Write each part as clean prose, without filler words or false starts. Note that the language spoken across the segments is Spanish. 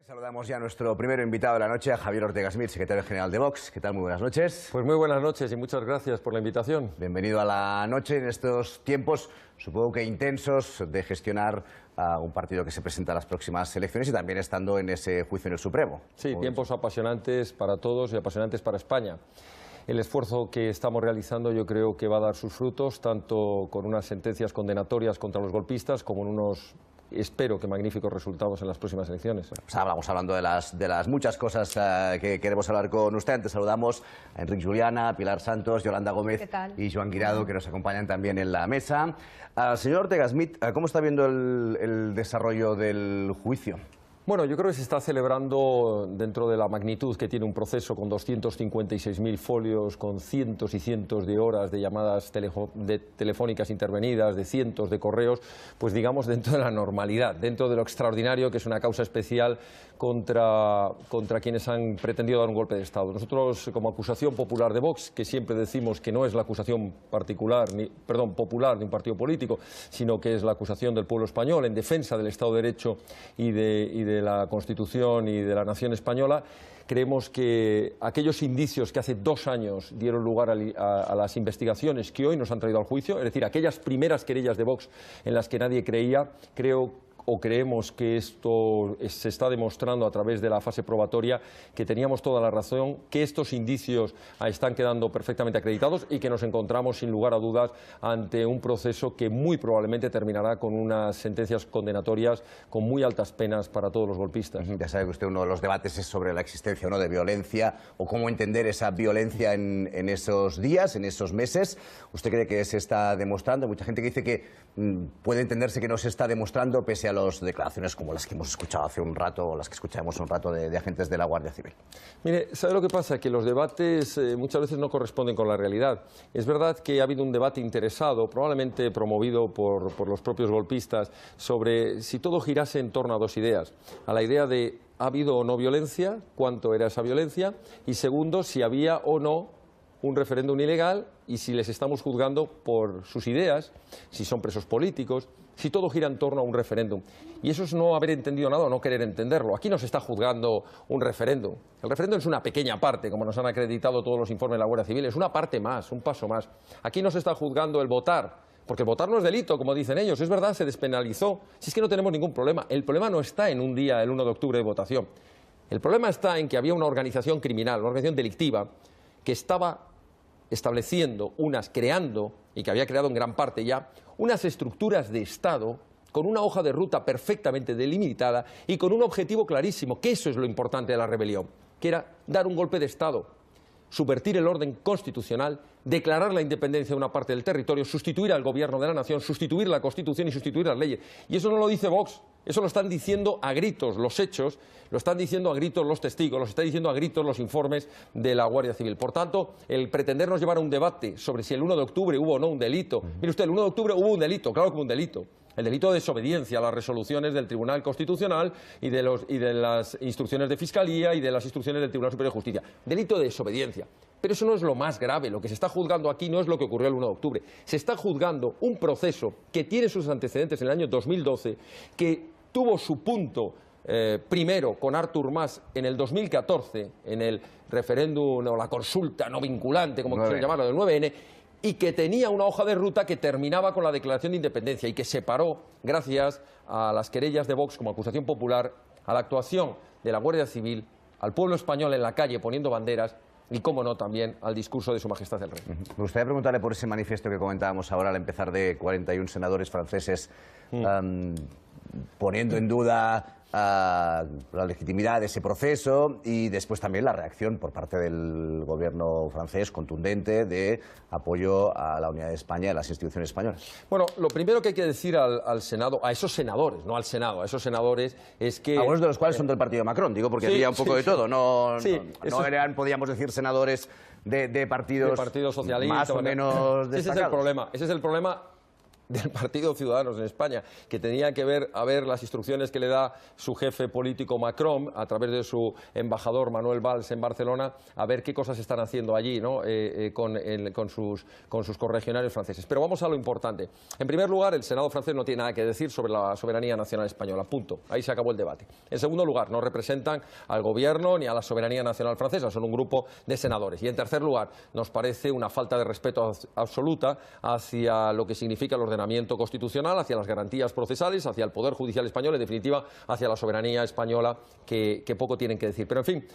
Saludamos ya a nuestro primer invitado de la noche, a Javier Ortega Smith, secretario general de Vox. ¿Qué tal? Muy buenas noches. Pues muy buenas noches y muchas gracias por la invitación. Bienvenido a la noche en estos tiempos, supongo que intensos, de gestionar a un partido que se presenta a las próximas elecciones y también estando en ese juicio en el Supremo. Sí, tiempos apasionantes para todos y apasionantes para España. El esfuerzo que estamos realizando yo creo que va a dar sus frutos, tanto con unas sentencias condenatorias contra los golpistas como en unos, espero que magníficos resultados en las próximas elecciones. Pues vamos hablando de las muchas cosas que queremos hablar con usted. Antes saludamos a Enric Juliana, Pilar Santos, Yolanda Gómez y Joan Guirado, que nos acompañan también en la mesa. Señor Ortega Smith, ¿cómo está viendo el desarrollo del juicio? Bueno, yo creo que se está celebrando dentro de la magnitud que tiene un proceso con 256.000 folios, con cientos y cientos de horas de llamadas telefónicas intervenidas, de cientos de correos, pues digamos dentro de la normalidad, dentro de lo extraordinario que es una causa especial contra quienes han pretendido dar un golpe de Estado. Nosotros, como acusación popular de Vox, que siempre decimos que no es la acusación popular de un partido político, sino que es la acusación del pueblo español en defensa del Estado de Derecho y de la Constitución y de la nación española, creemos que aquellos indicios que hace 2 años dieron lugar a las investigaciones que hoy nos han traído al juicio, es decir, aquellas primeras querellas de Vox en las que nadie creía, creemos que esto se está demostrando a través de la fase probatoria, que teníamos toda la razón, que estos indicios están quedando perfectamente acreditados y que nos encontramos sin lugar a dudas ante un proceso que muy probablemente terminará con unas sentencias condenatorias con muy altas penas para todos los golpistas. Ya sabe que usted uno de los debates es sobre la existencia o no de violencia o cómo entender esa violencia en esos días, en esos meses. ¿Usted cree que se está demostrando? Hay mucha gente que dice que puede entenderse que no se está demostrando pese a las declaraciones como las que hemos escuchado hace un rato o las que escuchamos un rato de agentes de la Guardia Civil. Mire, ¿sabe lo que pasa? Que los debates muchas veces no corresponden con la realidad. Es verdad que ha habido un debate interesado, probablemente promovido por los propios golpistas, sobre si todo girase en torno a 2 ideas. A la idea de ¿ha habido o no violencia? ¿Cuánto era esa violencia? Y segundo, si había o no un referéndum ilegal y si les estamos juzgando por sus ideas, si son presos políticos, si todo gira en torno a un referéndum. Y eso es no haber entendido nada o no querer entenderlo. Aquí no se está juzgando un referéndum. El referéndum es una pequeña parte, como nos han acreditado todos los informes de la Guardia Civil, es una parte más, un paso más. Aquí no se está juzgando el votar, porque el votar no es delito, como dicen ellos. Es verdad, se despenalizó. Si es que no tenemos ningún problema. El problema no está en un día, el 1 de octubre, de votación. El problema está en que había una organización criminal, una organización delictiva, que estaba creando, y que había creado en gran parte ya, unas estructuras de Estado con una hoja de ruta perfectamente delimitada y con un objetivo clarísimo, que eso es lo importante de la rebelión, que era dar un golpe de Estado, subvertir el orden constitucional, declarar la independencia de una parte del territorio, sustituir al gobierno de la nación, sustituir la Constitución y sustituir las leyes. Y eso no lo dice Vox, eso lo están diciendo a gritos los hechos, lo están diciendo a gritos los testigos, lo están diciendo a gritos los informes de la Guardia Civil. Por tanto, el pretendernos llevar a un debate sobre si el 1 de octubre hubo o no un delito. Mire usted, el 1 de octubre hubo un delito, claro que hubo un delito. El delito de desobediencia a las resoluciones del Tribunal Constitucional y de las instrucciones de Fiscalía y de las instrucciones del Tribunal Superior de Justicia. Delito de desobediencia. Pero eso no es lo más grave. Lo que se está juzgando aquí no es lo que ocurrió el 1 de octubre. Se está juzgando un proceso que tiene sus antecedentes en el año 2012, que tuvo su punto primero con Artur Mas en el 2014, en el referéndum o la consulta no vinculante, como quisieran llamarlo, del 9N, y que tenía una hoja de ruta que terminaba con la declaración de independencia y que separó, gracias a las querellas de Vox como acusación popular, a la actuación de la Guardia Civil, al pueblo español en la calle poniendo banderas y, cómo no, también al discurso de Su Majestad el Rey. Me gustaría preguntarle por ese manifiesto que comentábamos ahora al empezar, de 41 senadores franceses poniendo en duda la legitimidad de ese proceso, y después también la reacción por parte del gobierno francés contundente de apoyo a la unidad de España y a las instituciones españolas. Bueno, lo primero que hay que decir al Senado, a esos senadores, no al Senado, a esos senadores, es que... Algunos de los cuales son del partido de Macron, digo, porque había un poco de todo, no eran, podríamos decir, senadores de partidos socialistas, más o menos destacados. Ese es el problema. del Partido Ciudadanos en España, que tenía que ver a ver las instrucciones que le da su jefe político Macron a través de su embajador Manuel Valls en Barcelona, a ver qué cosas están haciendo allí, ¿no? con sus correligionarios franceses. Pero vamos a lo importante. En primer lugar, el Senado francés no tiene nada que decir sobre la soberanía nacional española, punto. Ahí se acabó el debate. En segundo lugar, no representan al gobierno ni a la soberanía nacional francesa, son un grupo de senadores. Y en tercer lugar, nos parece una falta de respeto absoluta hacia lo que significa el ordenamiento constitucional, hacia las garantías procesales, hacia el Poder Judicial español, en definitiva, hacia la soberanía española, que poco tienen que decir. Pero, en fin,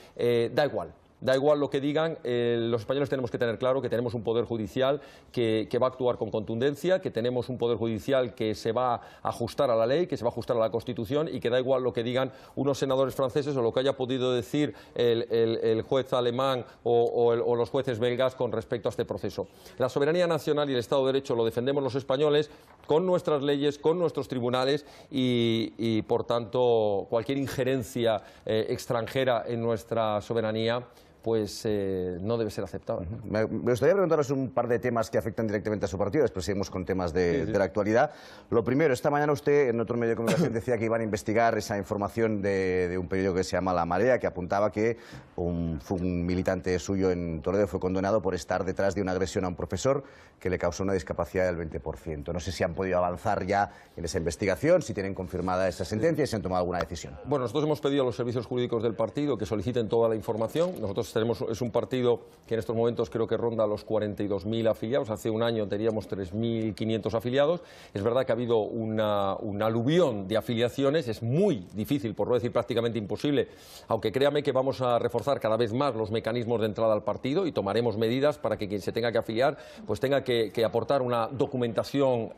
da igual. Da igual lo que digan, los españoles tenemos que tener claro que tenemos un Poder Judicial que va a actuar con contundencia, que tenemos un Poder Judicial que se va a ajustar a la ley, que se va a ajustar a la Constitución y que da igual lo que digan unos senadores franceses o lo que haya podido decir el juez alemán o los jueces belgas con respecto a este proceso. La soberanía nacional y el Estado de Derecho lo defendemos los españoles con nuestras leyes, con nuestros tribunales y por tanto, cualquier injerencia extranjera en nuestra soberanía pues no debe ser aceptada. Me gustaría preguntaros un par de temas que afectan directamente a su partido, después seguimos con temas de la actualidad. Lo primero, esta mañana usted en otro medio de comunicación decía que iban a investigar esa información de un periódico que se llama La Marea, que apuntaba que un militante suyo en Toledo fue condenado por estar detrás de una agresión a un profesor que le causó una discapacidad del 20%. No sé si han podido avanzar ya en esa investigación, si tienen confirmada esa sentencia y si han tomado alguna decisión. Bueno, nosotros hemos pedido a los servicios jurídicos del partido que soliciten toda la información. Nosotros es un partido que en estos momentos creo que ronda los 42.000 afiliados. Hace un año teníamos 3.500 afiliados. Es verdad que ha habido un aluvión de afiliaciones. Es muy difícil, por no decir prácticamente imposible, aunque créame que vamos a reforzar cada vez más los mecanismos de entrada al partido y tomaremos medidas para que quien se tenga que afiliar pues tenga que aportar una documentación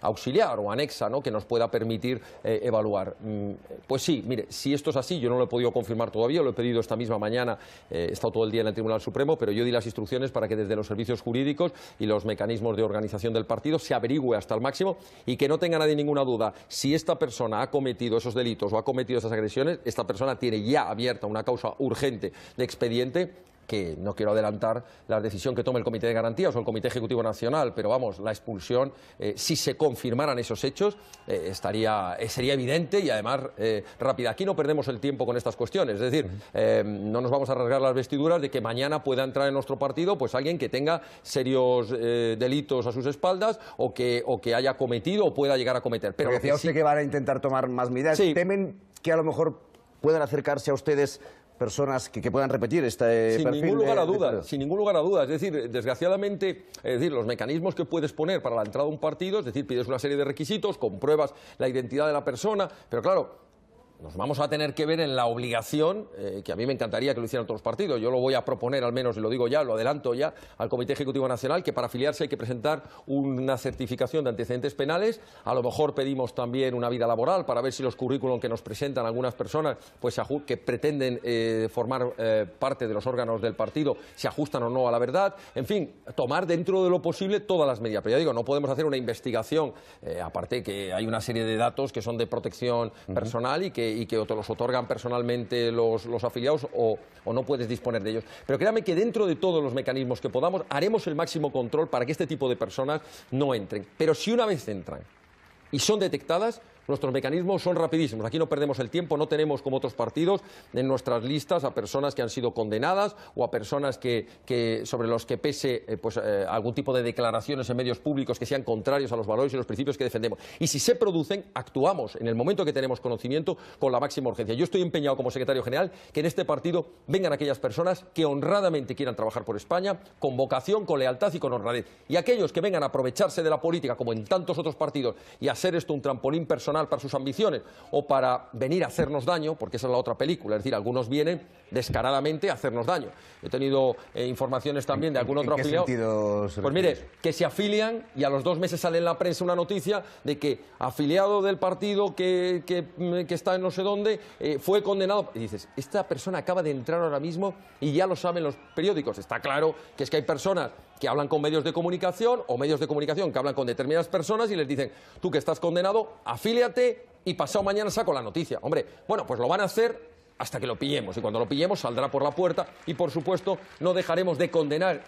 auxiliar o anexa, ¿no?, que nos pueda permitir evaluar. Pues sí, mire, si esto es así, yo no lo he podido confirmar todavía, lo he pedido esta misma mañana. He estado todo el día en el Tribunal Supremo, pero yo di las instrucciones para que desde los servicios jurídicos y los mecanismos de organización del partido se averigüe hasta el máximo y que no tenga nadie ninguna duda. Si esta persona ha cometido esos delitos o ha cometido esas agresiones, esta persona tiene ya abierta una causa urgente de expediente, que no quiero adelantar la decisión que tome el Comité de Garantías o el Comité Ejecutivo Nacional, pero vamos, la expulsión, si se confirmaran esos hechos, sería evidente y además rápida. Aquí no perdemos el tiempo con estas cuestiones, es decir, no nos vamos a rasgar las vestiduras de que mañana pueda entrar en nuestro partido pues alguien que tenga serios delitos a sus espaldas o que haya cometido o pueda llegar a cometer. Pero decía usted que van a intentar tomar más medidas. Sí. ¿Temen que a lo mejor puedan acercarse a ustedes personas que puedan repetir este sin perfil? Ningún lugar a dudas, sin ningún lugar a dudas. Es decir, desgraciadamente, los mecanismos que puedes poner para la entrada a un partido, es decir, pides una serie de requisitos, compruebas la identidad de la persona, pero claro, nos vamos a tener que ver en la obligación, que a mí me encantaría que lo hicieran todos los partidos. Yo lo voy a proponer, al menos, y lo digo ya, lo adelanto ya, al Comité Ejecutivo Nacional, que para afiliarse hay que presentar una certificación de antecedentes penales. A lo mejor pedimos también una vida laboral para ver si los currículum que nos presentan algunas personas pues que pretenden formar parte de los órganos del partido se ajustan o no a la verdad. En fin, tomar dentro de lo posible todas las medidas. Pero ya digo, no podemos hacer una investigación, aparte que hay una serie de datos que son de protección personal y que te los otorgan personalmente los afiliados o no puedes disponer de ellos. Pero créame que dentro de todos los mecanismos que podamos haremos el máximo control para que este tipo de personas no entren. Pero si una vez entran y son detectadas, nuestros mecanismos son rapidísimos. Aquí no perdemos el tiempo, no tenemos como otros partidos en nuestras listas a personas que han sido condenadas o a personas sobre los que pese algún tipo de declaraciones en medios públicos que sean contrarios a los valores y los principios que defendemos. Y si se producen, actuamos en el momento que tenemos conocimiento con la máxima urgencia. Yo estoy empeñado como secretario general que en este partido vengan aquellas personas que honradamente quieran trabajar por España, con vocación, con lealtad y con honradez. Y aquellos que vengan a aprovecharse de la política, como en tantos otros partidos, y a hacer esto un trampolín personal para sus ambiciones o para venir a hacernos daño, porque esa es la otra película, es decir, algunos vienen descaradamente a hacernos daño. He tenido informaciones también de algún otro afiliado. ¿En qué sentido se pues mire, que se afilian y a los 2 meses sale en la prensa una noticia de que afiliado del partido que está en no sé dónde fue condenado. Y dices, esta persona acaba de entrar ahora mismo y ya lo saben los periódicos. Está claro que es que hay personas que hablan con medios de comunicación o medios de comunicación que hablan con determinadas personas y les dicen, tú que estás condenado, afíliate y pasado mañana saco la noticia. Hombre, bueno, pues lo van a hacer hasta que lo pillemos y cuando lo pillemos saldrá por la puerta y por supuesto no dejaremos de condenar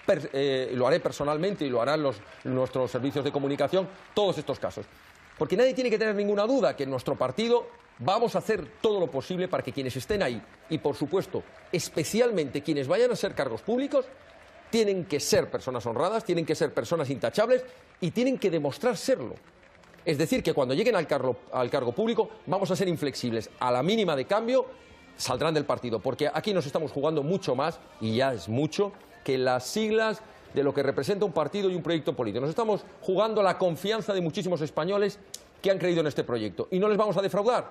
lo haré personalmente y lo harán nuestros servicios de comunicación, todos estos casos. Porque nadie tiene que tener ninguna duda que en nuestro partido vamos a hacer todo lo posible para que quienes estén ahí, y por supuesto, especialmente quienes vayan a ser cargos públicos, tienen que ser personas honradas, tienen que ser personas intachables y tienen que demostrar serlo. Es decir, que cuando lleguen al cargo público vamos a ser inflexibles. A la mínima de cambio saldrán del partido, porque aquí nos estamos jugando mucho más, y ya es mucho, que las siglas de lo que representa un partido y un proyecto político. Nos estamos jugando la confianza de muchísimos españoles que han creído en este proyecto y no les vamos a defraudar.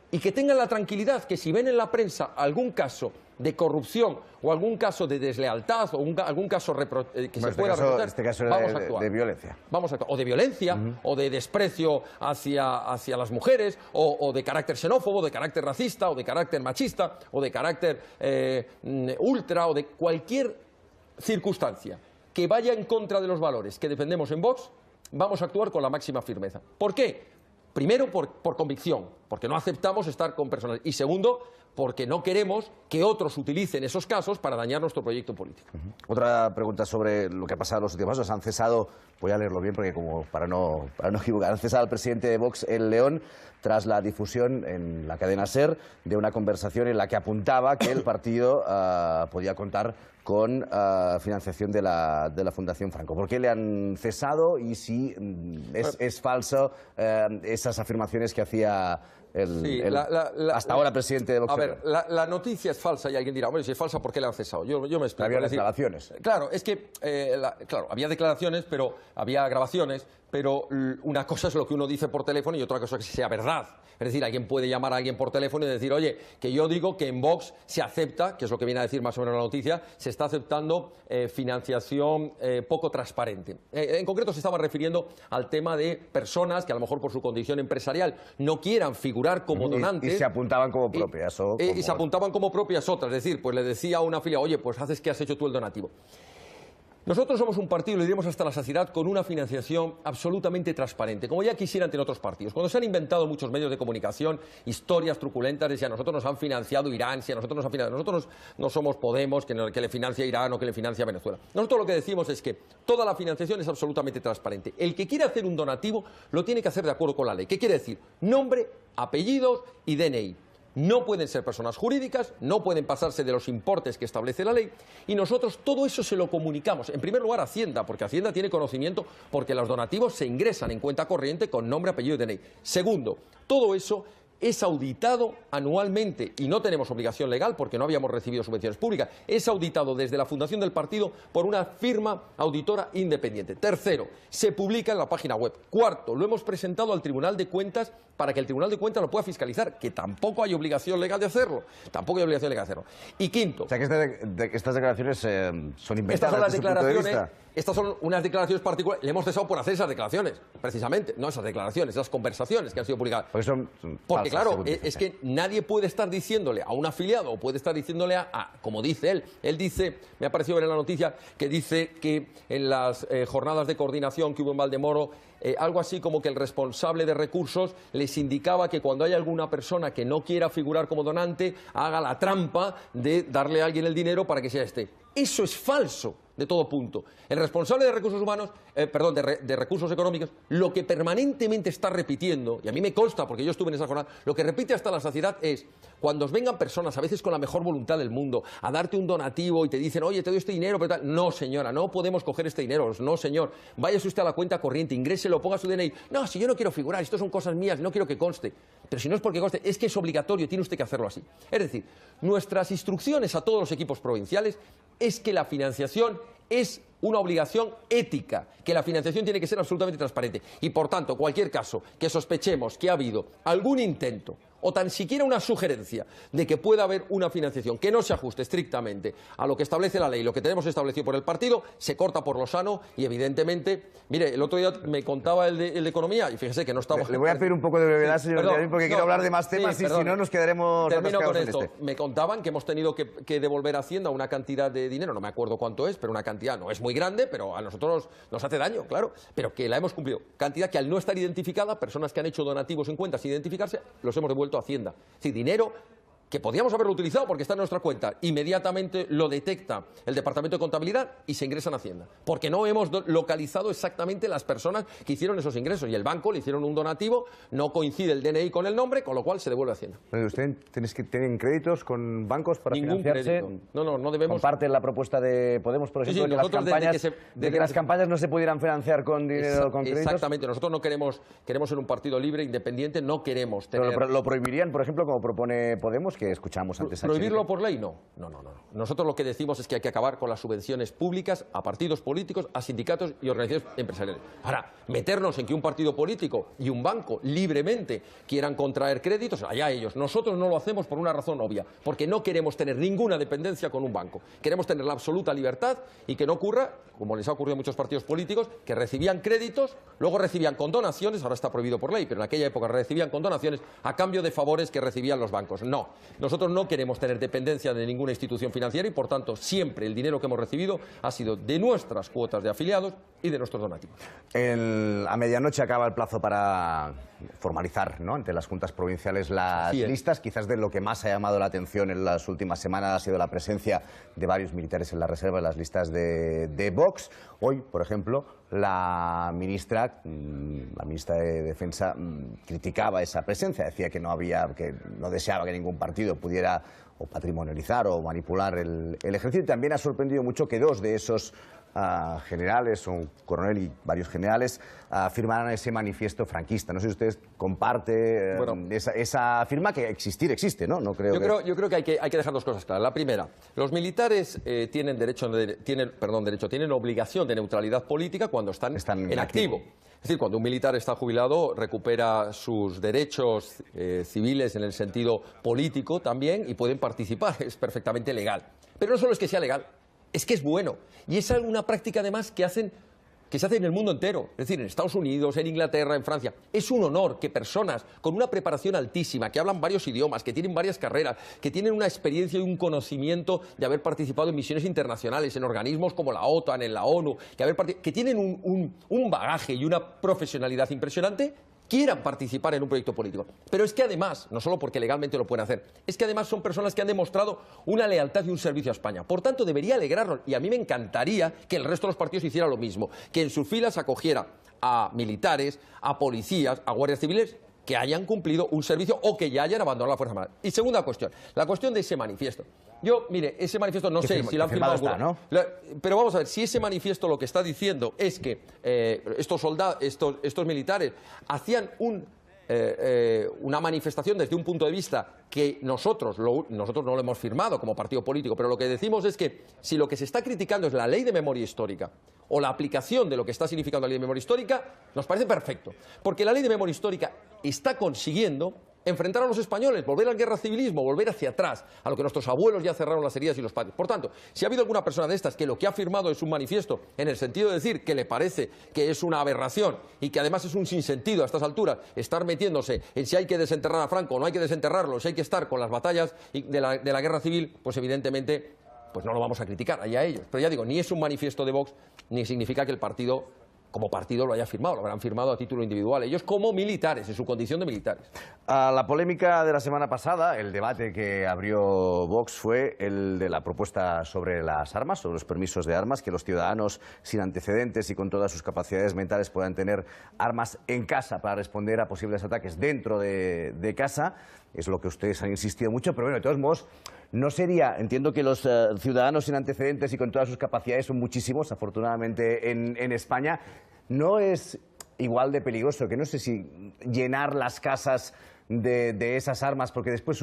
Y que tengan la tranquilidad que si ven en la prensa algún caso de corrupción o algún caso de deslealtad o algún caso que se pueda reprochar, este caso era vamos a actuar. de violencia. Vamos a actuar. O de violencia, o de desprecio hacia las mujeres, o de carácter xenófobo, de carácter racista, o de carácter machista, o de carácter ultra, o de cualquier circunstancia que vaya en contra de los valores que defendemos en Vox, vamos a actuar con la máxima firmeza. ¿Por qué? Primero, por convicción, porque no aceptamos estar con personas. Y segundo, porque no queremos que otros utilicen esos casos para dañar nuestro proyecto político. Otra pregunta sobre lo que ha pasado en los últimos años. Han cesado, voy a leerlo bien porque como para no equivocar, han cesado al presidente de Vox en León tras la difusión en la cadena SER de una conversación en la que apuntaba que el partido podía contar con financiación de la Fundación Franco. ¿Por qué le han cesado y si es falso esas afirmaciones que hacía hasta ahora presidente de Vox? A ver, la noticia es falsa y alguien dirá, bueno, si es falsa, ¿por qué le han cesado? Yo me explico. Había declaraciones. Claro, es que, claro, había declaraciones, pero había grabaciones, pero una cosa es lo que uno dice por teléfono y otra cosa es que sea verdad. Es decir, alguien puede llamar a alguien por teléfono y decir, oye, que yo digo que en Vox se acepta, que es lo que viene a decir más o menos la noticia, se está aceptando financiación poco transparente. En concreto se estaba refiriendo al tema de personas que a lo mejor por su condición empresarial no quieran figurar como donantes. Y se apuntaban como propias. Y se apuntaban como propias otras. Es decir, pues le decía a una afiliada, oye, pues haces que has hecho tú el donativo. Nosotros somos un partido, lo diremos hasta la saciedad, con una financiación absolutamente transparente, como ya quisieran tener otros partidos. Cuando se han inventado muchos medios de comunicación, historias truculentas de si a nosotros nos han financiado Irán, si a nosotros nos han financiado... Nosotros no somos Podemos, que le financia Irán o que le financia Venezuela. Nosotros lo que decimos es que toda la financiación es absolutamente transparente. El que quiere hacer un donativo lo tiene que hacer de acuerdo con la ley. ¿Qué quiere decir? Nombre, apellidos y DNI. No pueden ser personas jurídicas, no pueden pasarse de los importes que establece la ley y nosotros todo eso se lo comunicamos. En primer lugar a Hacienda, porque Hacienda tiene conocimiento porque los donativos se ingresan en cuenta corriente con nombre, apellido y DNI. Segundo, todo eso es auditado anualmente y no tenemos obligación legal porque no habíamos recibido subvenciones públicas. Es auditado desde la fundación del partido por una firma auditora independiente. Tercero, se publica en la página web. Cuarto, lo hemos presentado al Tribunal de Cuentas para que el Tribunal de Cuentas lo pueda fiscalizar, que tampoco hay obligación legal de hacerlo. Tampoco hay obligación legal de hacerlo. Y quinto... O sea, que estas declaraciones son inventadas. Estas son las desde su punto de declaraciones... vista. Estas son unas declaraciones particulares. Le hemos cesado por hacer esas declaraciones, precisamente. No esas declaraciones, esas conversaciones que han sido publicadas. Porque son Porque falsas, claro, según dice. es que nadie puede estar diciéndole a un afiliado o puede estar diciéndole como dice él dice, me ha parecido ver en la noticia, que dice que en las jornadas de coordinación que hubo en Valdemoro, algo así como que el responsable de recursos les indicaba que cuando hay alguna persona que no quiera figurar como donante, haga la trampa de darle a alguien el dinero para que sea este. Eso es falso de todo punto. El responsable de recursos humanos, de recursos económicos, lo que permanentemente está repitiendo, y a mí me consta porque yo estuve en esa jornada, lo que repite hasta la saciedad es, cuando os vengan personas, a veces con la mejor voluntad del mundo, a darte un donativo y te dicen, oye, te doy este dinero, pero tal. No, señora, no podemos coger este dinero. No, señor, váyase usted a la cuenta corriente, ingréselo, ponga su DNI. No, si yo no quiero figurar, esto son cosas mías, no quiero que conste. Pero si no es porque conste, es que es obligatorio, tiene usted que hacerlo así. Es decir, nuestras instrucciones a todos los equipos provinciales es que la financiación es una obligación ética, que la financiación tiene que ser absolutamente transparente. Y, por tanto, cualquier caso que sospechemos que ha habido algún intento o tan siquiera una sugerencia de que pueda haber una financiación que no se ajuste estrictamente a lo que establece la ley, lo que tenemos establecido por el partido, se corta por lo sano y, evidentemente, mire, el otro día me contaba el de Economía y fíjese que no estamos... Le voy a pedir un poco de brevedad, Sí, señor perdón, Villamil, porque quiero hablar de más temas y si no nos quedaremos Termino con atascados esto. Me contaban que hemos tenido que devolver a Hacienda una cantidad de dinero, no me acuerdo cuánto es, pero una cantidad no es muy grande, pero a nosotros nos hace daño, claro, pero que la hemos cumplido. Cantidad que al no estar identificada, personas que han hecho donativos en cuentas sin identificarse, los hemos devuelto a Hacienda. Sí, dinero que podíamos haberlo utilizado porque está en nuestra cuenta, inmediatamente lo detecta el Departamento de Contabilidad y se ingresa en Hacienda. Porque no hemos localizado exactamente las personas que hicieron esos ingresos. Y el banco le hicieron un donativo, no coincide el DNI con el nombre, con lo cual se devuelve a Hacienda. Pero usted tenéis que tener créditos con bancos para Ningún financiarse. crédito. No debemos. Comparte la propuesta de Podemos, por ejemplo, Sí, de que nosotros las campañas no se pudieran financiar con dinero, con créditos. Exactamente. Nosotros no queremos ser un partido libre, independiente, no queremos tener... Pero lo prohibirían, por ejemplo, como propone Podemos, que escuchamos antes. ¿Prohibirlo por ley? No. Nosotros lo que decimos es que hay que acabar con las subvenciones públicas a partidos políticos, a sindicatos y organizaciones empresariales. Ahora, meternos en que un partido político y un banco libremente quieran contraer créditos, allá ellos. Nosotros no lo hacemos por una razón obvia, porque no queremos tener ninguna dependencia con un banco. Queremos tener la absoluta libertad y que no ocurra, como les ha ocurrido a muchos partidos políticos, que recibían créditos, luego recibían condonaciones, ahora está prohibido por ley, pero en aquella época recibían condonaciones a cambio de favores que recibían los bancos. No, nosotros no queremos tener dependencia de ninguna institución financiera y, por tanto, siempre el dinero que hemos recibido ha sido de nuestras cuotas de afiliados y de nuestros donativos. A medianoche acaba el plazo para formalizar, ¿no?, ante las juntas provinciales las listas. Quizás de lo que más ha llamado la atención en las últimas semanas ha sido la presencia de varios militares en la reserva de las listas de Vox. Hoy, por ejemplo, la ministra de Defensa criticaba esa presencia, decía que no deseaba que ningún partido pudiera o patrimonializar o manipular el ejército. Y también ha sorprendido mucho que dos de esos generales, un coronel y varios generales, firmaran ese manifiesto franquista. No sé si usted comparte esa firma, que existe, ¿no? Yo creo que hay que dejar dos cosas claras. La primera, los militares tienen obligación de neutralidad política cuando están en activo. Es decir, cuando un militar está jubilado, recupera sus derechos civiles en el sentido político también y pueden participar. Es perfectamente legal. Pero no solo es que sea legal, es que es bueno. Y es una práctica, además, que se hace en el mundo entero. Es decir, en Estados Unidos, en Inglaterra, en Francia. Es un honor que personas con una preparación altísima, que hablan varios idiomas, que tienen varias carreras, que tienen una experiencia y un conocimiento de haber participado en misiones internacionales, en organismos como la OTAN, en la ONU, que tienen un bagaje y una profesionalidad impresionante, quieran participar en un proyecto político. Pero es que además, no solo porque legalmente lo pueden hacer, es que además son personas que han demostrado una lealtad y un servicio a España. Por tanto, debería alegrarnos, y a mí me encantaría que el resto de los partidos hiciera lo mismo, que en sus filas acogiera a militares, a policías, a guardias civiles que hayan cumplido un servicio o que ya hayan abandonado la Fuerza Armada. Y segunda cuestión, la cuestión de ese manifiesto. Mire, ese manifiesto no sé si lo han firmado alguno, ¿no? Pero vamos a ver, si ese manifiesto lo que está diciendo es que estos militares hacían una manifestación desde un punto de vista que nosotros no lo hemos firmado como partido político, pero lo que decimos es que si lo que se está criticando es la ley de memoria histórica o la aplicación de lo que está significando la ley de memoria histórica, nos parece perfecto, porque la ley de memoria histórica está consiguiendo enfrentar a los españoles, volver al guerracivilismo, volver hacia atrás, a lo que nuestros abuelos ya cerraron las heridas y los padres. Por tanto, si ha habido alguna persona de estas que lo que ha firmado es un manifiesto en el sentido de decir que le parece que es una aberración y que además es un sinsentido a estas alturas estar metiéndose en si hay que desenterrar a Franco o no hay que desenterrarlo, si hay que estar con las batallas de la guerra civil, pues evidentemente no lo vamos a criticar, allá ellos. Pero ya digo, ni es un manifiesto de Vox, ni significa que el partido como partido lo haya firmado, lo habrán firmado a título individual, ellos como militares, en su condición de militares. La polémica de la semana pasada, el debate que abrió Vox fue el de la propuesta sobre las armas, sobre los permisos de armas, que los ciudadanos sin antecedentes y con todas sus capacidades mentales puedan tener armas en casa para responder a posibles ataques dentro de casa. Es lo que ustedes han insistido mucho, pero bueno, de todos modos, no sería, entiendo que los ciudadanos sin antecedentes y con todas sus capacidades son muchísimos, afortunadamente, en España. No es igual de peligroso, que no sé si llenar las casas de esas armas, porque después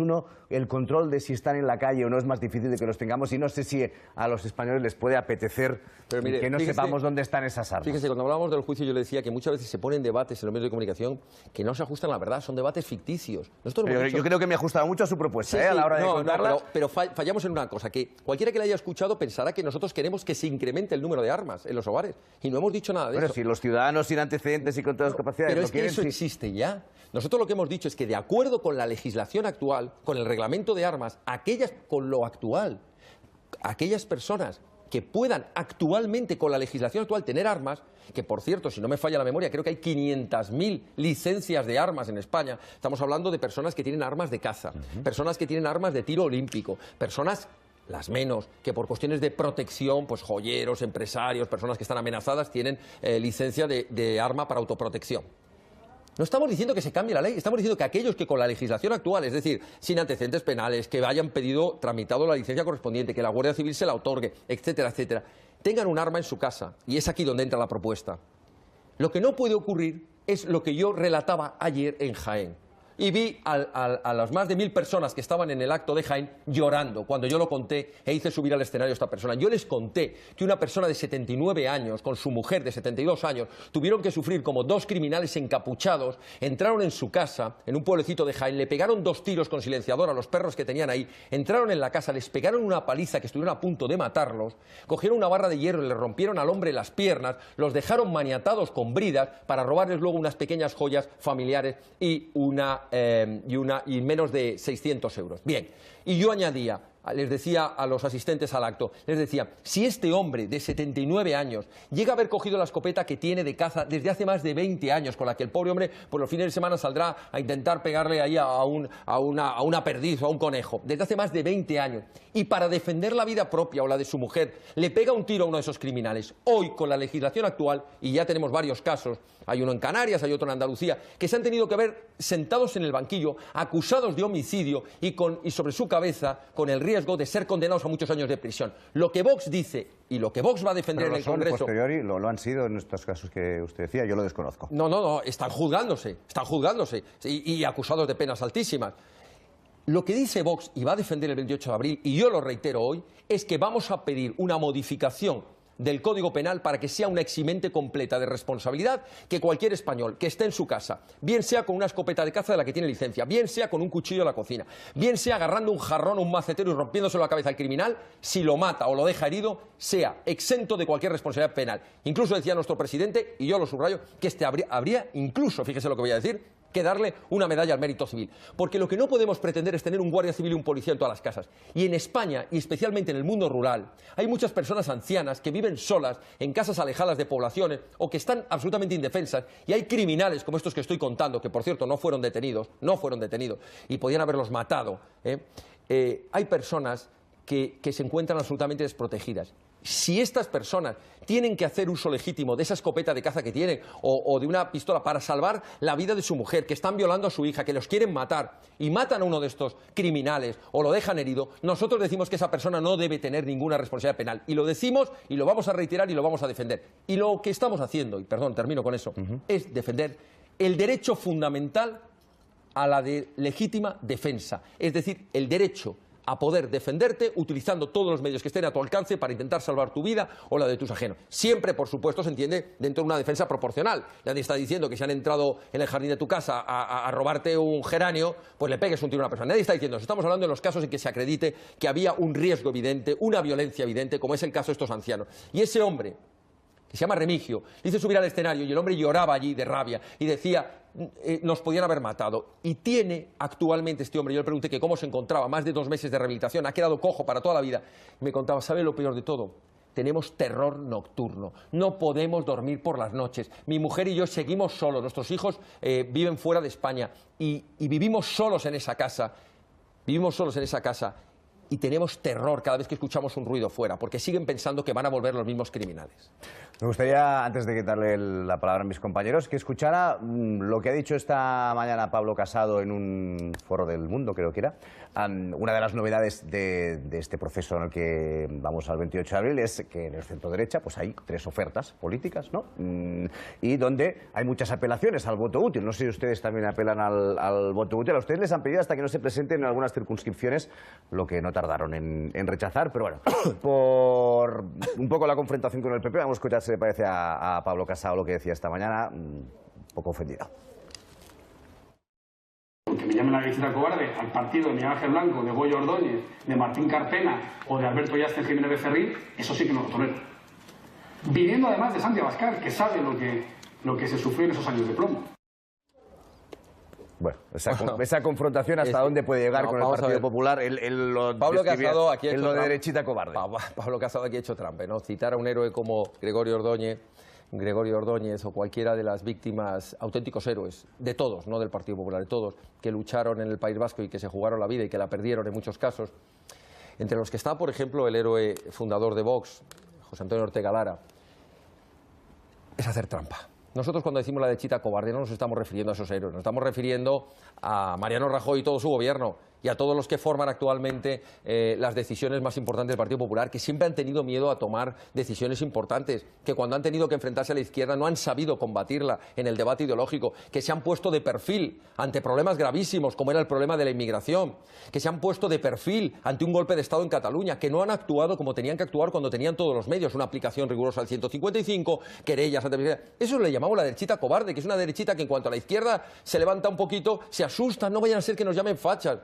el control de si están en la calle o no es más difícil de que los tengamos, y no sé si a los españoles les puede apetecer que no sepamos dónde están esas armas. Fíjese, cuando hablábamos del juicio yo le decía que muchas veces se ponen debates en los medios de comunicación que no se ajustan a la verdad, son debates ficticios. Yo creo que me ajustaba mucho a su propuesta, a la hora de contarla. Pero fallamos en una cosa, que cualquiera que la haya escuchado pensará que nosotros queremos que se incremente el número de armas en los hogares, y no hemos dicho nada de eso. Si los ciudadanos sin antecedentes y con todas las capacidades pero es que eso existe ya. Nosotros lo que hemos dicho es que, de acuerdo con la legislación actual, con el reglamento de armas, con lo actual, aquellas personas que puedan actualmente, con la legislación actual, tener armas, que por cierto, si no me falla la memoria, creo que hay 500.000 licencias de armas en España. Estamos hablando de personas que tienen armas de caza, personas que tienen armas de tiro olímpico, personas, las menos, que por cuestiones de protección, pues joyeros, empresarios, personas que están amenazadas, tienen licencia de arma para autoprotección. No estamos diciendo que se cambie la ley, estamos diciendo que aquellos que con la legislación actual, es decir, sin antecedentes penales, que hayan tramitado la licencia correspondiente, que la Guardia Civil se la otorgue, etcétera, etcétera, tengan un arma en su casa. Y es aquí donde entra la propuesta. Lo que no puede ocurrir es lo que yo relataba ayer en Jaén. Y vi a las más de 1000 personas que estaban en el acto de Jaén llorando cuando yo lo conté e hice subir al escenario a esta persona. Yo les conté que una persona de 79 años con su mujer de 72 años tuvieron que sufrir como 2 criminales encapuchados, entraron en su casa, en un pueblecito de Jaén, le pegaron 2 tiros con silenciador a los perros que tenían ahí, entraron en la casa, les pegaron una paliza que estuvieron a punto de matarlos, cogieron una barra de hierro y le rompieron al hombre las piernas, los dejaron maniatados con bridas para robarles luego unas pequeñas joyas familiares y menos de 600 euros. Bien, y yo añadía, les decía a los asistentes al acto, les decía, si este hombre de 79 años llega a haber cogido la escopeta que tiene de caza desde hace más de 20 años, con la que el pobre hombre por los fines de semana saldrá a intentar pegarle ahí a una perdiz o a un conejo, desde hace más de 20 años, y para defender la vida propia o la de su mujer, le pega un tiro a uno de esos criminales, hoy con la legislación actual, y ya tenemos varios casos, hay uno en Canarias, hay otro en Andalucía, que se han tenido que ver sentados en el banquillo, acusados de homicidio y sobre su cabeza con el riesgo de ser condenados a muchos años de prisión. Lo que Vox dice y lo que Vox va a defender en el Congreso... posteriori lo han sido en estos casos que usted decía, yo lo desconozco. No, están juzgándose y acusados de penas altísimas. Lo que dice Vox y va a defender el 28 de abril, y yo lo reitero hoy, es que vamos a pedir una modificación del Código Penal para que sea una eximente completa de responsabilidad, que cualquier español que esté en su casa, bien sea con una escopeta de caza de la que tiene licencia, bien sea con un cuchillo de la cocina, bien sea agarrando un jarrón o un macetero y rompiéndoselo la cabeza al criminal, si lo mata o lo deja herido, sea exento de cualquier responsabilidad penal. Incluso decía nuestro presidente, y yo lo subrayo, que habría incluso, fíjese lo que voy a decir, que darle una medalla al mérito civil. Porque lo que no podemos pretender es tener un guardia civil y un policía en todas las casas. Y en España, y especialmente en el mundo rural, hay muchas personas ancianas que viven solas en casas alejadas de poblaciones o que están absolutamente indefensas. Y hay criminales como estos que estoy contando, que por cierto no fueron detenidos, y podían haberlos matado. Hay personas que se encuentran absolutamente desprotegidas. Si estas personas tienen que hacer uso legítimo de esa escopeta de caza que tienen o de una pistola para salvar la vida de su mujer, que están violando a su hija, que los quieren matar y matan a uno de estos criminales o lo dejan herido, nosotros decimos que esa persona no debe tener ninguna responsabilidad penal. Y lo decimos y lo vamos a reiterar y lo vamos a defender. Y lo que estamos haciendo, y perdón, termino con eso, es defender el derecho fundamental a la legítima defensa. Es decir, el derecho a poder defenderte utilizando todos los medios que estén a tu alcance para intentar salvar tu vida o la de tus ajenos. Siempre, por supuesto, se entiende dentro de una defensa proporcional. Nadie está diciendo que si han entrado en el jardín de tu casa a robarte un geranio, pues le pegues un tiro a una persona. Nadie está diciendo eso. Estamos hablando de los casos en que se acredite que había un riesgo evidente, una violencia evidente, como es el caso de estos ancianos. Y ese hombre, que se llama Remigio, le hizo subir al escenario y el hombre lloraba allí de rabia y decía, nos podían haber matado. Y tiene actualmente este hombre, yo le pregunté que cómo se encontraba, más de 2 meses de rehabilitación, ha quedado cojo para toda la vida. Me contaba, ¿sabe lo peor de todo? Tenemos terror nocturno, no podemos dormir por las noches. Mi mujer y yo seguimos solos, nuestros hijos viven fuera de España y vivimos solos en esa casa. Y tenemos terror cada vez que escuchamos un ruido fuera, porque siguen pensando que van a volver los mismos criminales. Me gustaría, antes de quitarle la palabra a mis compañeros, que escuchara lo que ha dicho esta mañana Pablo Casado en un foro del Mundo, creo que era. Una de las novedades de este proceso en el que vamos al 28 de abril es que en el centro derecha pues hay 3 ofertas políticas, ¿no? Y donde hay muchas apelaciones al voto útil. No sé si ustedes también apelan al voto útil. A ustedes les han pedido hasta que no se presenten en algunas circunscripciones, lo que no tardaron en rechazar, pero bueno, por un poco la confrontación con el PP, vamos a escuchar si le parece a Pablo Casado lo que decía esta mañana, un poco ofendido. Que me llamen la visita cobarde al partido de Miguel Ángel Blanco, de Goyo Ordóñez, de Martín Carpena o de Alberto Yaste Jiménez Becerril, eso sí que no lo tolero. Viniendo además de Santi Abascal, que sabe lo que se sufrió en esos años de plomo. Bueno, esa confrontación, ¿hasta dónde puede llegar con el Partido Popular? Pablo Casado aquí ha hecho lo de derechita cobarde. Pablo Casado aquí ha hecho trampa, ¿no? Citar a un héroe como Gregorio Ordóñez o cualquiera de las víctimas, auténticos héroes, de todos, no del Partido Popular, de todos, que lucharon en el País Vasco y que se jugaron la vida y que la perdieron en muchos casos. Entre los que está, por ejemplo, el héroe fundador de Vox, José Antonio Ortega Lara, es hacer trampa. Nosotros cuando decimos la derechita cobarde no nos estamos refiriendo a esos héroes, nos estamos refiriendo a Mariano Rajoy y todo su gobierno y a todos los que forman actualmente las decisiones más importantes del Partido Popular, que siempre han tenido miedo a tomar decisiones importantes, que cuando han tenido que enfrentarse a la izquierda no han sabido combatirla en el debate ideológico, que se han puesto de perfil ante problemas gravísimos como era el problema de la inmigración, que se han puesto de perfil ante un golpe de Estado en Cataluña, que no han actuado como tenían que actuar cuando tenían todos los medios, una aplicación rigurosa al 155, querellas ante... Eso le llamamos la derechita cobarde, que es una derechita que en cuanto a la izquierda se levanta un poquito, se asusta, no vayan a ser que nos llamen fachas.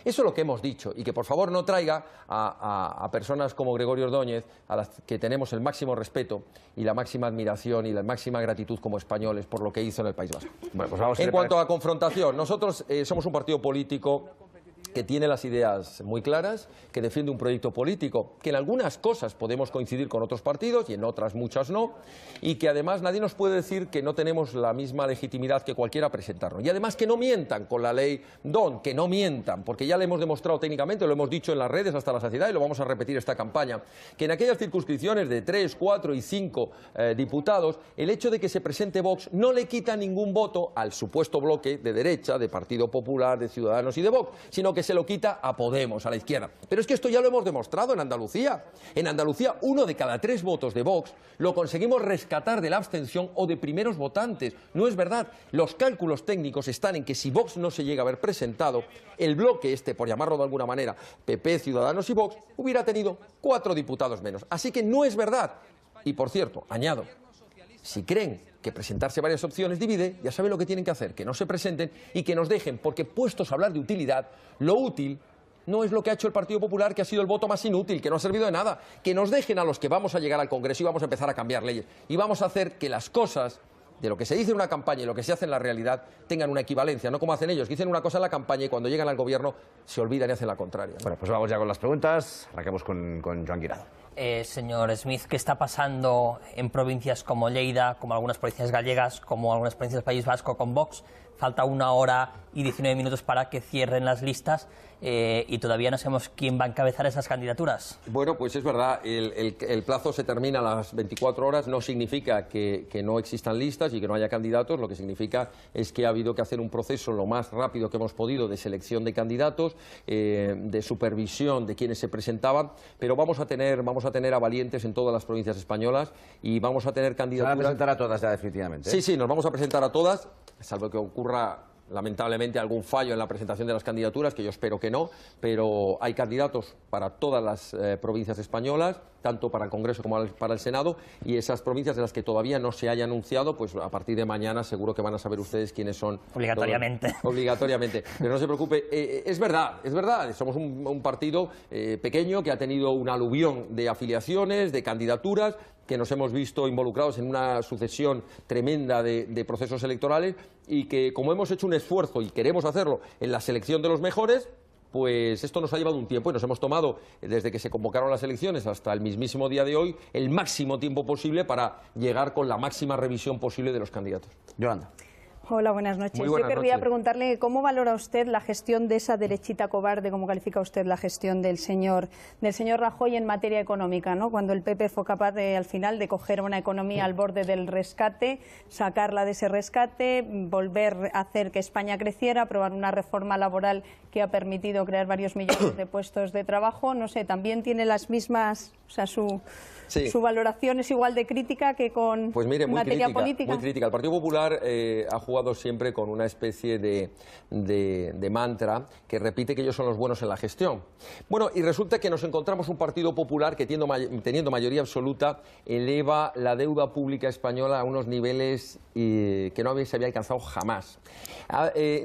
Eso es lo que hemos dicho, y que por favor no traiga a personas como Gregorio Ordóñez, a las que tenemos el máximo respeto y la máxima admiración y la máxima gratitud como españoles por lo que hizo en el País Vasco. Bueno, pues vamos en cuanto a confrontación, nosotros somos un partido político que tiene las ideas muy claras, que defiende un proyecto político, que en algunas cosas podemos coincidir con otros partidos y en otras muchas no, y que además nadie nos puede decir que no tenemos la misma legitimidad que cualquiera a presentarnos. Y además que no mientan con la ley DON, que no mientan, porque ya le hemos demostrado técnicamente, lo hemos dicho en las redes hasta la saciedad y lo vamos a repetir esta campaña, que en aquellas circunscripciones de 3, 4 y 5 diputados, el hecho de que se presente Vox no le quita ningún voto al supuesto bloque de derecha, de Partido Popular, de Ciudadanos y de Vox, sino que se lo quita a Podemos, a la izquierda. Pero es que esto ya lo hemos demostrado en Andalucía. En Andalucía, 1 de cada 3 votos de Vox lo conseguimos rescatar de la abstención o de primeros votantes. No es verdad. Los cálculos técnicos están en que si Vox no se llega a haber presentado, el bloque este, por llamarlo de alguna manera, PP, Ciudadanos y Vox, hubiera tenido 4 diputados menos. Así que no es verdad. Y por cierto, añado, si creen que presentarse varias opciones divide, ya saben lo que tienen que hacer, que no se presenten y que nos dejen, porque puestos a hablar de utilidad, lo útil no es lo que ha hecho el Partido Popular, que ha sido el voto más inútil, que no ha servido de nada. Que nos dejen a los que vamos a llegar al Congreso y vamos a empezar a cambiar leyes. Y vamos a hacer que las cosas de lo que se dice en una campaña y lo que se hace en la realidad tengan una equivalencia, no como hacen ellos, que dicen una cosa en la campaña y cuando llegan al gobierno se olvidan y hacen la contraria, ¿no? Bueno, pues vamos ya con las preguntas. Arranquemos con Joan Guirado. Señor Smith, ¿qué está pasando en provincias como Lleida, como algunas provincias gallegas, como algunas provincias del País Vasco con Vox? Falta 1 hora y 19 minutos para que cierren las listas y todavía no sabemos quién va a encabezar esas candidaturas. Bueno, pues es verdad, el plazo se termina a las 24 horas, no significa que no existan listas y que no haya candidatos, lo que significa es que ha habido que hacer un proceso lo más rápido que hemos podido de selección de candidatos, de supervisión de quienes se presentaban, pero vamos a tener a valientes en todas las provincias españolas y vamos a tener candidaturas... ¿Se van a presentar a todas ya definitivamente? Sí, nos vamos a presentar a todas, salvo que ocurra lamentablemente algún fallo en la presentación de las candidaturas, que yo espero que no, pero hay candidatos para todas las provincias españolas, tanto para el Congreso como para el Senado, y esas provincias de las que todavía no se haya anunciado, pues a partir de mañana seguro que van a saber ustedes quiénes son. Obligatoriamente. Obligatoriamente. Pero no se preocupe, es verdad, somos un partido pequeño que ha tenido un aluvión de afiliaciones, de candidaturas, que nos hemos visto involucrados en una sucesión tremenda de procesos electorales y que, como hemos hecho un esfuerzo y queremos hacerlo en la selección de los mejores, pues esto nos ha llevado un tiempo y nos hemos tomado, desde que se convocaron las elecciones hasta el mismísimo día de hoy, el máximo tiempo posible para llegar con la máxima revisión posible de los candidatos. Yolanda. Hola, buenas noches. Muy buenas Yo querría noches. preguntarle cómo valora usted la gestión de esa derechita cobarde, cómo califica usted la gestión del señor Rajoy en materia económica, ¿no? Cuando el PP fue capaz al final de coger una economía al borde del rescate, sacarla de ese rescate, volver a hacer que España creciera, aprobar una reforma laboral que ha permitido crear varios millones de puestos de trabajo. No sé, también tiene las mismas, o sea, su valoración es igual de crítica que con pues mire, materia política. Muy crítica. El Partido Popular ha jugado siempre con una especie de mantra que repite que ellos son los buenos en la gestión. Bueno, y resulta que nos encontramos un Partido Popular que, teniendo mayoría absoluta, eleva la deuda pública española a unos niveles que no se había alcanzado jamás.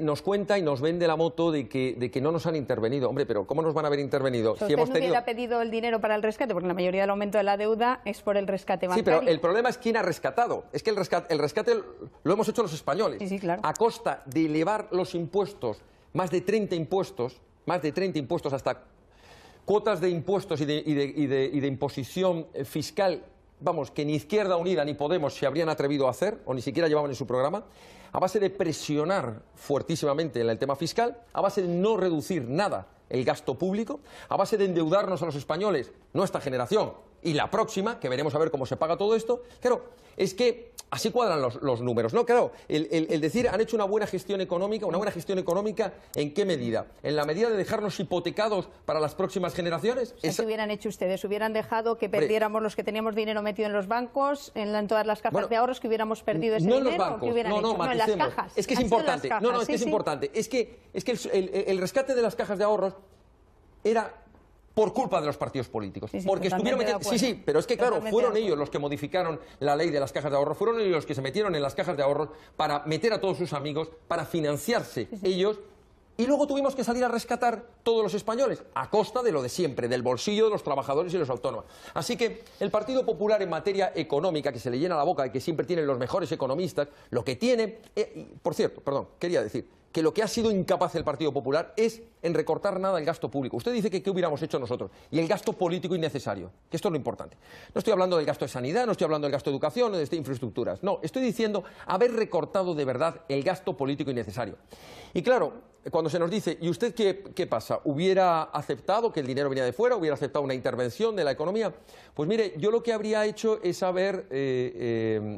Nos cuenta y nos vende la moto de que no nos han intervenido. Hombre, pero ¿cómo nos van a haber intervenido? Si usted no hubiera pedido el dinero para el rescate, porque la mayoría del aumento de la deuda es por el rescate bancario. Sí, pero el problema es quién ha rescatado. Es que el rescate lo hemos hecho los españoles. Sí, sí, claro. a costa de elevar los impuestos, más de 30 impuestos, hasta cuotas de impuestos y de imposición fiscal, vamos, que ni Izquierda Unida ni Podemos se habrían atrevido a hacer, o ni siquiera llevaban en su programa, a base de presionar fuertísimamente en el tema fiscal, a base de no reducir nada el gasto público, a base de endeudarnos a los españoles, no esta generación y la próxima, que veremos a ver cómo se paga todo esto. Claro, es que así cuadran los números, ¿no? Claro, el decir han hecho una buena gestión económica, ¿en qué medida? ¿En la medida de dejarnos hipotecados para las próximas generaciones? ¿Qué hubieran hecho ustedes? ¿Hubieran dejado que perdiéramos los que teníamos dinero metido en los bancos, en todas las cajas de ahorros, que hubiéramos perdido ese dinero? No en los bancos, no, en las cajas. Es que es importante, importante. Es que el rescate de las cajas de ahorros era por culpa de los partidos políticos. Sí, porque estuvieron metiendo... Sí, pero es que claro, fueron ellos los que modificaron la ley de las cajas de ahorro, fueron ellos los que se metieron en las cajas de ahorro para meter a todos sus amigos, para financiarse ellos, y luego tuvimos que salir a rescatar todos los españoles, a costa de lo de siempre, del bolsillo de los trabajadores y los autónomos. Así que el Partido Popular en materia económica, que se le llena la boca y que siempre tienen los mejores economistas, lo que tiene... por cierto, perdón, quería decir que lo que ha sido incapaz el Partido Popular es en recortar nada el gasto público. Usted dice que qué hubiéramos hecho nosotros, y el gasto político innecesario, que esto es lo importante. No estoy hablando del gasto de sanidad, no estoy hablando del gasto de educación, no de infraestructuras, no, estoy diciendo haber recortado de verdad el gasto político innecesario. Y claro, cuando se nos dice, ¿y usted qué pasa? ¿Hubiera aceptado que el dinero venía de fuera? ¿Hubiera aceptado una intervención de la economía? Pues mire, yo lo que habría hecho es haber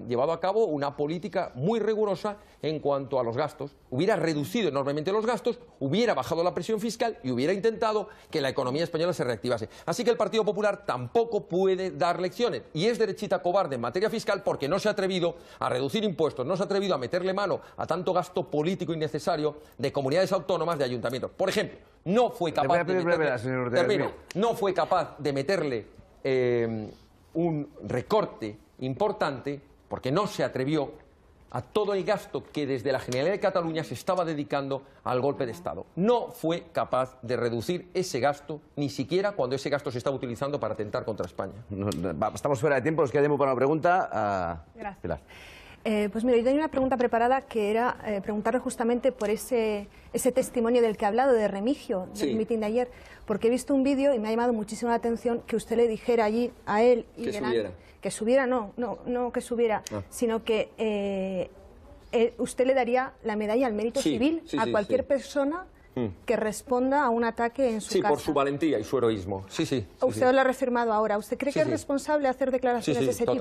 llevado a cabo una política muy rigurosa en cuanto a los gastos. Hubiera reducido enormemente los gastos, hubiera bajado la presión fiscal y hubiera intentado que la economía española se reactivase. Así que el Partido Popular tampoco puede dar lecciones, y es derechita cobarde en materia fiscal porque no se ha atrevido a reducir impuestos, no se ha atrevido a meterle mano a tanto gasto político innecesario de comunidades autónomas, de ayuntamientos. Por ejemplo, no fue capaz de meterle un recorte importante, porque no se atrevió a todo el gasto que desde la Generalidad de Cataluña se estaba dedicando al golpe de Estado. No fue capaz de reducir ese gasto, ni siquiera cuando ese gasto se estaba utilizando para atentar contra España. Estamos fuera de tiempo, nos queda tiempo para una pregunta. Gracias. Pilar. Pues mira, yo tenía una pregunta preparada que era preguntarle justamente por ese testimonio del que ha hablado, de Remigio, del mitin de ayer, porque he visto un vídeo y me ha llamado muchísimo la atención que usted le dijera allí a él... y que subiera, no que subiera, sino que usted le daría la medalla al mérito civil a cualquier persona que responda a un ataque en su casa. Sí, por su valentía y su heroísmo. Usted lo ha reafirmado ahora. ¿Usted cree que es responsable hacer declaraciones de ese tipo?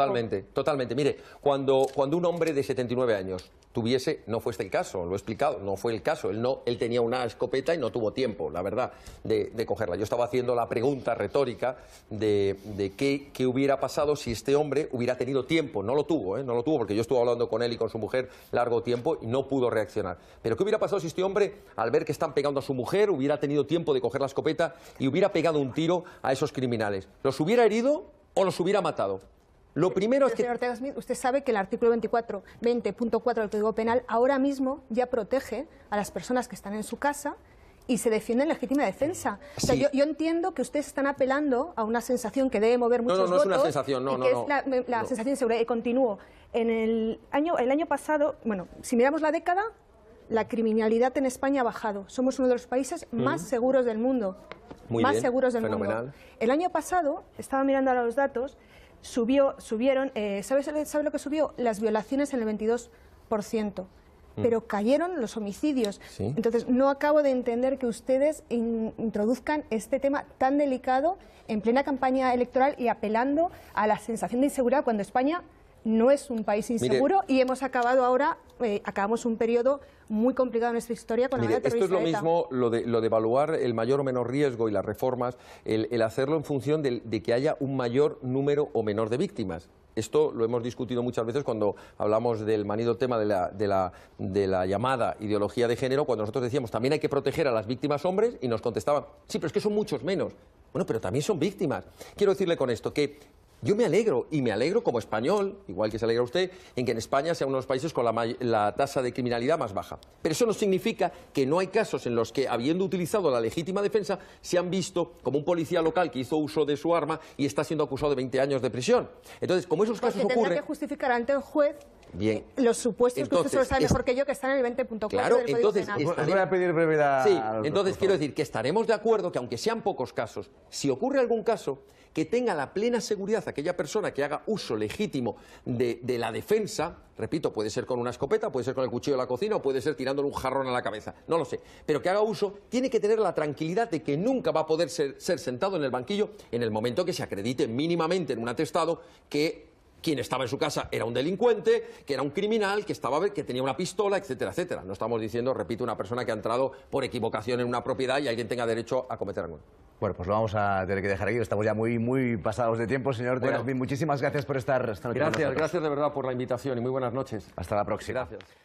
Totalmente. Mire, cuando un hombre de 79 años tuviese, no fue este el caso, lo he explicado, no fue el caso, él tenía una escopeta y no tuvo tiempo, la verdad, de cogerla. Yo estaba haciendo la pregunta retórica de qué hubiera pasado si este hombre hubiera tenido tiempo. No lo tuvo, porque yo estuve hablando con él y con su mujer largo tiempo y no pudo reaccionar. Pero ¿qué hubiera pasado si este hombre, al ver que están pegando a su mujer, hubiera tenido tiempo de coger la escopeta y hubiera pegado un tiro a esos criminales? ¿Los hubiera herido o los hubiera matado? Lo primero es que... Señor Ortega Smith, usted sabe que el artículo 20.4 del Código Penal ahora mismo ya protege a las personas que están en su casa y se defiende en legítima defensa. O sea, yo entiendo que ustedes están apelando a una sensación que debe mover muchos votos. No es una sensación, es la sensación de seguridad. Y continúo. El año pasado, bueno, si miramos la década, la criminalidad en España ha bajado. Somos uno de los países más seguros del mundo. Fenomenal. El año pasado, estaba mirando ahora los datos, subieron, ¿sabe lo que subió? Las violaciones en el 22%, pero cayeron los homicidios. Sí. Entonces, no acabo de entender que ustedes introduzcan este tema tan delicado en plena campaña electoral y apelando a la sensación de inseguridad cuando España no es un país inseguro. Mire, y hemos acabado ahora, acabamos un periodo muy complicado en nuestra historia con la banda terrorista. Esto es lo mismo, lo de evaluar el mayor o menor riesgo y las reformas, el hacerlo en función de que haya un mayor número o menor de víctimas. Esto lo hemos discutido muchas veces cuando hablamos del manido tema de la llamada ideología de género, cuando nosotros decíamos también hay que proteger a las víctimas hombres y nos contestaban, sí, pero es que son muchos menos. Bueno, pero también son víctimas. Quiero decirle con esto que yo me alegro, y me alegro como español, igual que se alegra usted, en que en España sea uno de los países con la tasa de criminalidad más baja. Pero eso no significa que no hay casos en los que, habiendo utilizado la legítima defensa, se han visto como un policía local que hizo uso de su arma y está siendo acusado de 20 años de prisión. Entonces, como esos casos ocurren... Tendrá que justificar ante el juez Bien. Los supuestos que Entonces, usted solo sabe mejor que yo, que están en el 20.4 Claro, del Código entonces Penal. Os voy a pedir brevedad. Sí, a los dos, entonces por quiero favor. decir que estaremos de acuerdo que aunque sean pocos casos, si ocurre algún caso, que tenga la plena seguridad aquella persona que haga uso legítimo de la defensa, repito, puede ser con una escopeta, puede ser con el cuchillo de la cocina o puede ser tirándole un jarrón a la cabeza, no lo sé, pero que haga uso, tiene que tener la tranquilidad de que nunca va a poder ser sentado en el banquillo en el momento que se acredite mínimamente en un atestado que quien estaba en su casa era un delincuente, que era un criminal, que tenía una pistola, etcétera, etcétera. No estamos diciendo, repito, una persona que ha entrado por equivocación en una propiedad y alguien tenga derecho a cometer algo. Bueno, pues lo vamos a tener que dejar aquí. Estamos ya muy pasados de tiempo, señor Bueno. Tegasmin. Muchísimas gracias por estar esta noche con nosotros. Gracias de verdad por la invitación y muy buenas noches. Hasta la próxima. Gracias.